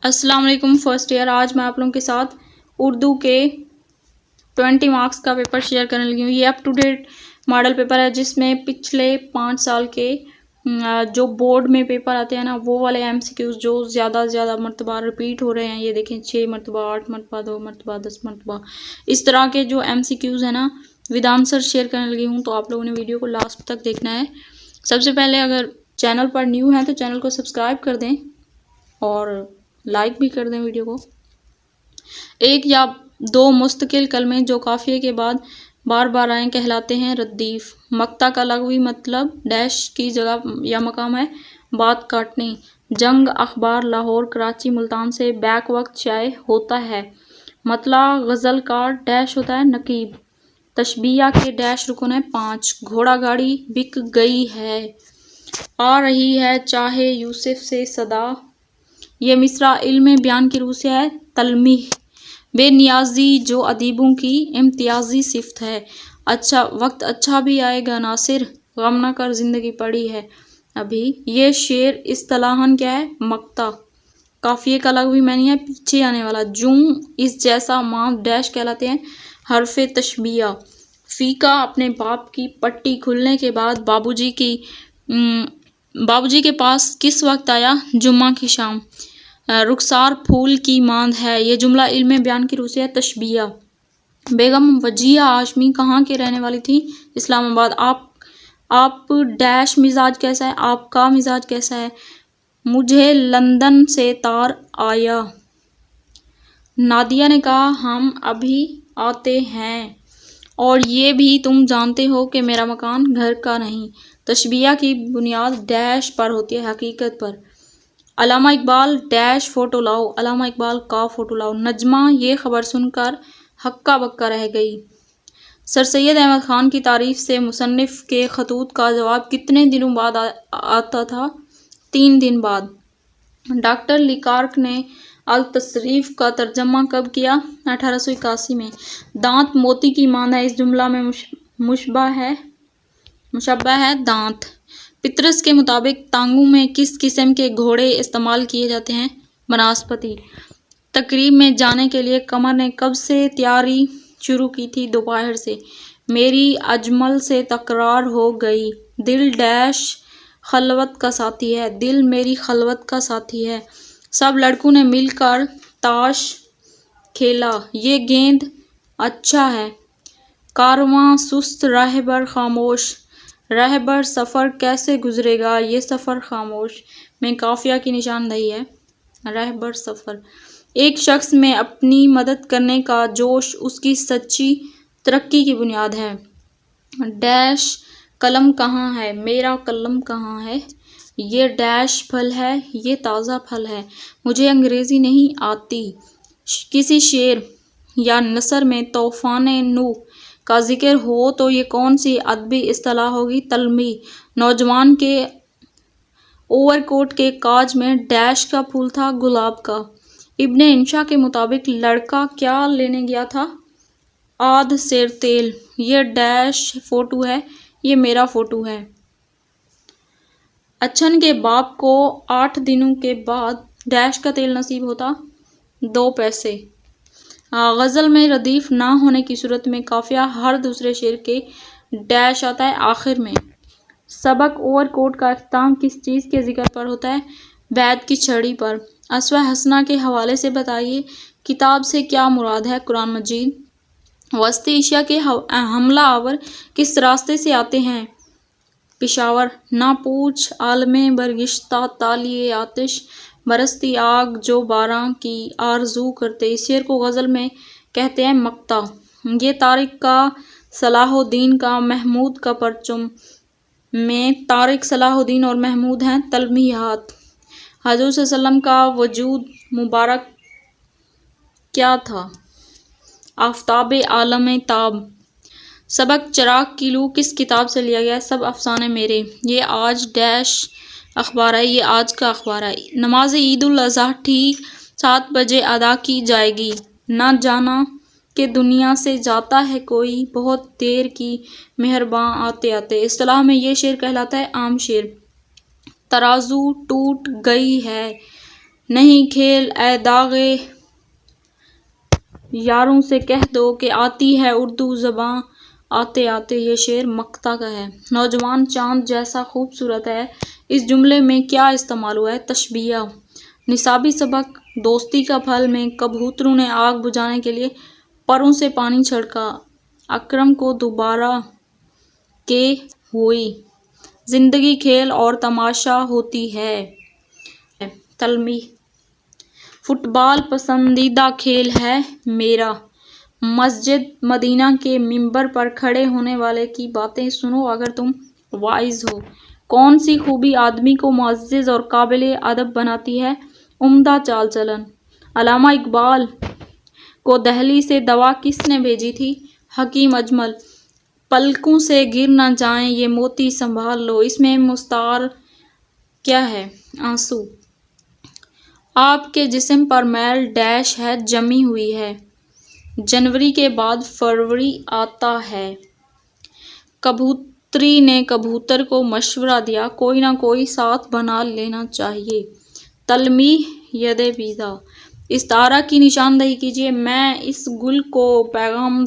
السلام علیکم first year. آج میں آپ لوگوں کے ساتھ اردو کے 20 مارکس کا پیپر شیئر کرنے لگی ہوں. یہ up to date model paper ہے جس میں پچھلے 5 سال کے جو بورڈ میں پیپر آتے ہیں نا وہ والے ایم سی کیوز جو زیادہ سے زیادہ مرتبہ ریپیٹ ہو رہے ہیں. یہ دیکھیں 6 مرتبہ 8 مرتبہ 2 مرتبہ 10 مرتبہ اس طرح کے جو ایم سی کیوز ہیں نا ود آنسر شیئر کرنے لگی ہوں. تو آپ لوگوں نے ویڈیو کو لاسٹ تک دیکھنا ہے. سب سے پہلے اگر چینل پر نیو ہیں تو چینل کو سبسکرائب کر دیں اور لائک بھی کر دیں ویڈیو کو. 1 یا 2 مستقل کلمے جو قافیے کے بعد بار بار آئیں کہلاتے ہیں ردیف. مقطع کا لغوی مطلب ڈیش کی جگہ یا مقام ہے بات کاٹنے. جنگ اخبار لاہور کراچی ملتان سے بیک وقت شائع ہوتا ہے. مطلع غزل کا ڈیش ہوتا ہے نقیب. تشبیہ کے ڈیش رکن ہے 5. گھوڑا گاڑی بک گئی ہے. آ رہی ہے چاہے یوسف سے صدا. یہ مصرع علم بیان کی روح سے ہے تلمیح. بے نیازی جو ادیبوں کی امتیازی صفت ہے. اچھا وقت اچھا بھی آئے گا ناصر غم نہ کر زندگی پڑی ہے ابھی. یہ شعر اصطلاحاً کیا ہے مقطع. قافیے کا لغوی معنی ہے پیچھے آنے والا. جوں اس جیسا ماں ڈیش کہلاتے ہیں حرف تشبیہ. فی کا اپنے باپ کی پٹی کھلنے کے بعد بابو جی کے پاس کس وقت آیا جمعہ کی شام. رخسار پھول کی ماند ہے. یہ جملہ علم بیان کی روح سے ہے تشبیہ. بیگم وجیہہ ہاشمی کہاں کے رہنے والی تھی اسلام آباد. آپ ڈیش مزاج کیسا ہے آپ کا مزاج کیسا ہے. مجھے لندن سے تار آیا. نادیہ نے کہا ہم ابھی آتے ہیں اور یہ بھی تم جانتے ہو کہ میرا مکان گھر کا نہیں. تشبیہ کی بنیاد ڈیش پر ہوتی ہے حقیقت پر. علامہ اقبال ڈیش فوٹو لاؤ. علامہ اقبال کا فوٹو لاؤ. نجمہ یہ خبر سن کر ہکا بکا رہ گئی. سر سید احمد خان کی تعریف سے مصنف کے خطوط کا جواب کتنے دنوں بعد آتا تھا 3 دن بعد. ڈاکٹر لیکارک نے التصریف کا ترجمہ کب کیا 1881 میں. دانت موتی کی ماند ہے. اس جملہ میں مشبہ ہے دانت. پطرس کے مطابق تانگوں میں کس قسم کے گھوڑے استعمال کیے جاتے ہیں بناسپتی. تقریب میں جانے کے لیے قمر نے کب سے تیاری شروع کی تھی دوپہر سے. میری اجمل سے تکرار ہو گئی. دل ڈیش خلوت کا ساتھی ہے. دل میری خلوت کا ساتھی ہے. سب لڑکوں نے مل کر تاش کھیلا. یہ گیند اچھا ہے. کارواں سست راہبر خاموش. راہبر سفر کیسے گزرے گا یہ سفر خاموش میں قافیہ کی نشاندہی ہے. راہبر سفر. ایک شخص میں اپنی مدد کرنے کا جوش اس کی سچی ترقی کی بنیاد ہے. ڈیش قلم کہاں ہے میرا قلم کہاں ہے. یہ ڈیش پھل ہے یہ تازہ پھل ہے. مجھے انگریزی نہیں آتی. کسی شعر یا نثر میں طوفان نوح کا ذکر ہو تو یہ کون سی ادبی اصطلاح ہوگی تلمیح. نوجوان کے اوور کوٹ کے کاج میں ڈیش کا پھول تھا گلاب کا. ابن انشا کے مطابق لڑکا کیا لینے گیا تھا آدھ سیر تیل. یہ ڈیش فوٹو ہے یہ میرا فوٹو ہے. اچھن کے باپ کو 8 دنوں کے بعد ڈیش کا تیل نصیب ہوتا 2 پیسے. غزل میں ردیف نہ ہونے کی صورت میں قافیہ ہر دوسرے شعر کے ڈیش آتا ہے آخر میں. سبق اوور کوٹ کا اختتام کس چیز کے ذکر پر ہوتا ہے بیت کی چھڑی پر. اسوہ حسنہ کے حوالے سے بتائیے کتاب سے کیا مراد ہے قرآن مجید. وسطی ایشیا کے حملہ آور کس راستے سے آتے ہیں پشاور. نہ پوچھ عالم برگشتہ تالیے آتش برستی آگ جو باراں کی آرزو کرتے. اس شعر کو غزل میں کہتے ہیں مقطع. یہ طارق کا صلاح الدین کا محمود کا پرچم میں طارق صلاح الدین اور محمود ہیں تلمیحات. حضور صلی اللہ علیہ وسلم کا وجود مبارک کیا تھا آفتاب عالم تاب. سبق چراغ کی لو کس کتاب سے لیا گیا ہے سب افسانے میرے. یہ آج ڈیش اخبار ہے یہ آج کا اخبار ہے. نماز عید الاضحیٰ ٹھیک 7 بجے ادا کی جائے گی. نہ جانا کہ دنیا سے جاتا ہے کوئی بہت دیر کی مہرباں آتے آتے. اصطلاح میں یہ شعر کہلاتا ہے عام شعر. ترازو ٹوٹ گئی ہے نہیں کھیل اے داغے یاروں سے کہہ دو کہ آتی ہے اردو زباں آتے آتے. یہ شعر مکتا کا ہے. نوجوان چاند جیسا خوبصورت ہے. اس جملے میں کیا استعمال ہوا ہے؟ تشبیہ. نصابی سبق دوستی کا پھل میں کبوتروں نے آگ بجھانے کے لیے پروں سے پانی چھڑکا. اکرم کو دوبارہ کے ہوئی. زندگی کھیل اور تماشا ہوتی ہے. تلمیح. فٹ بال پسندیدہ کھیل ہے میرا. مسجد مدینہ کے ممبر پر کھڑے ہونے والے کی باتیں سنو اگر تم واعظ ہو. کون سی خوبی آدمی کو معزز اور قابل ادب بناتی ہے؟ عمدہ چال چلن. علامہ اقبال کو دہلی سے دوا کس نے بھیجی تھی؟ حکیم اجمل. پلکوں سے گر نہ جائیں یہ موتی سنبھال لو. اس میں مستعار کیا ہے؟ آنسو. آپ کے جسم پر میل ڈیش ہے جمی ہوئی ہے. جنوری کے بعد فروری آتا ہے. کبوتری نے کبوتر کو مشورہ دیا کوئی نہ کوئی ساتھ بنا لینا چاہیے. تلمیح ید بیضا. استعارہ کی نشاندہی کیجیے. میں اس گل کو پیغام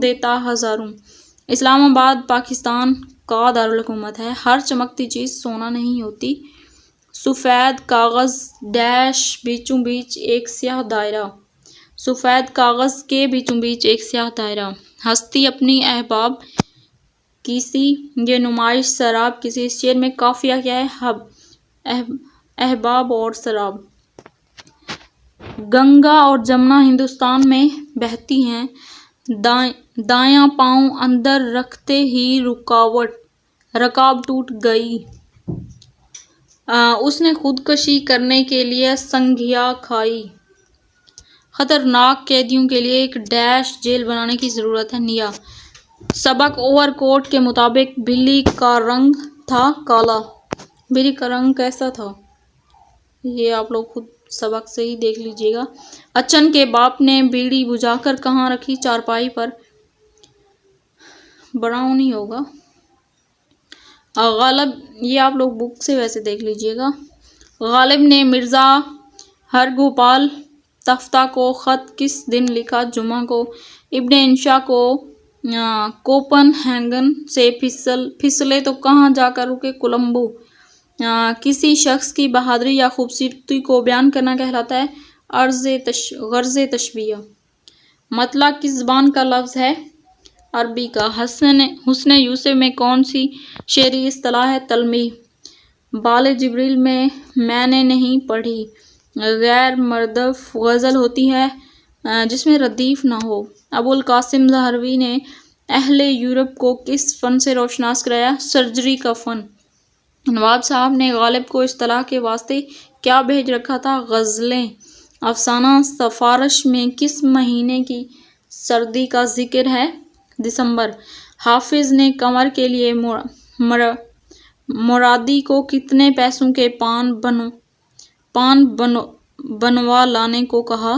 دیتا ہزاروں. اسلام آباد پاکستان کا دارالحکومت ہے. ہر چمکتی چیز سونا نہیں ہوتی. سفید کاغذ ڈیش بیچوں بیچ ایک سیاہ دائرہ. سفید کاغذ کے بیچوں بیچ ایک سیاہ دائرہ. ہستی اپنی احباب کیسی یہ نمائش سراب کیسی. اس شعر میں قافیہ کیا ہے؟ احباب اور سراب. گنگا اور جمنا ہندوستان میں بہتی ہیں. دایاں پاؤں اندر رکھتے ہی رکاب ٹوٹ گئی. اس نے خودکشی کرنے کے لیے سنگھیا کھائی. خطرناک قیدیوں کے لیے ایک ڈیش جیل بنانے کی ضرورت ہے. نیا. سبق اوور کوٹ کے مطابق بلی کا رنگ تھا کالا. بلی کا رنگ کیسا تھا؟ یہ آپ لوگ خود سبق سے ہی دیکھ لیجیے گا. اچن کے باپ نے بیڑی بجھا کر کہاں رکھی؟ چارپائی پر. براؤنی ہوگا. غالب یہ آپ لوگ بک سے ویسے دیکھ لیجیے گا. غالب نے مرزا ہرگوپال تفتہ کو خط کس دن لکھا؟ جمعہ کو. ابن انشا کو کوپن ہیگن سے پھسلے تو کہاں جا کر رکے؟ کولمبو. کسی شخص کی بہادری یا خوبصورتی کو بیان کرنا کہلاتا ہے غرض تشبیہ. مطلع کس زبان کا لفظ ہے؟ عربی کا. حسن یوسف میں کون سی شعری اصطلاح ہے؟ تلمیح. بال جبریل میں نے نہیں پڑھی. غیر مردف غزل ہوتی ہے جس میں ردیف نہ ہو. ابوالقاسم زہروی نے اہل یورپ کو کس فن سے روشناس کرایا؟ سرجری کا فن. نواب صاحب نے غالب کو اصطلاح کے واسطے کیا بھیج رکھا تھا؟ غزلیں. افسانہ سفارش میں کس مہینے کی سردی کا ذکر ہے؟ دسمبر. حافظ نے قمر کے لیے مرادی کو کتنے پیسوں کے پان بنوا لانے کو کہا؟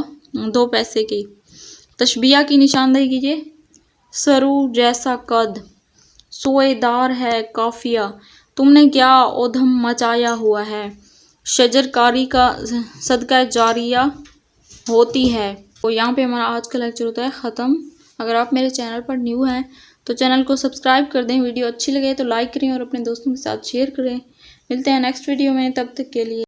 2 پیسے کے. تشبیہ کی نشاندہی کیجیے. سرو جیسا قد. سوئے دار ہے قافیہ. تم نے کیا ادھم مچایا ہوا ہے؟ شجر کاری کا صدقہ جاریہ ہوتی ہے. تو یہاں پہ ہمارا آج کا لیکچر ہوتا ہے ختم. اگر آپ میرے چینل پر نیو ہیں تو چینل کو سبسکرائب کر دیں. ویڈیو اچھی لگے تو لائک کریں اور اپنے دوستوں کے ساتھ شیئر کریں. ملتے ہیں نیکسٹ ویڈیو میں. تب تک کے لیے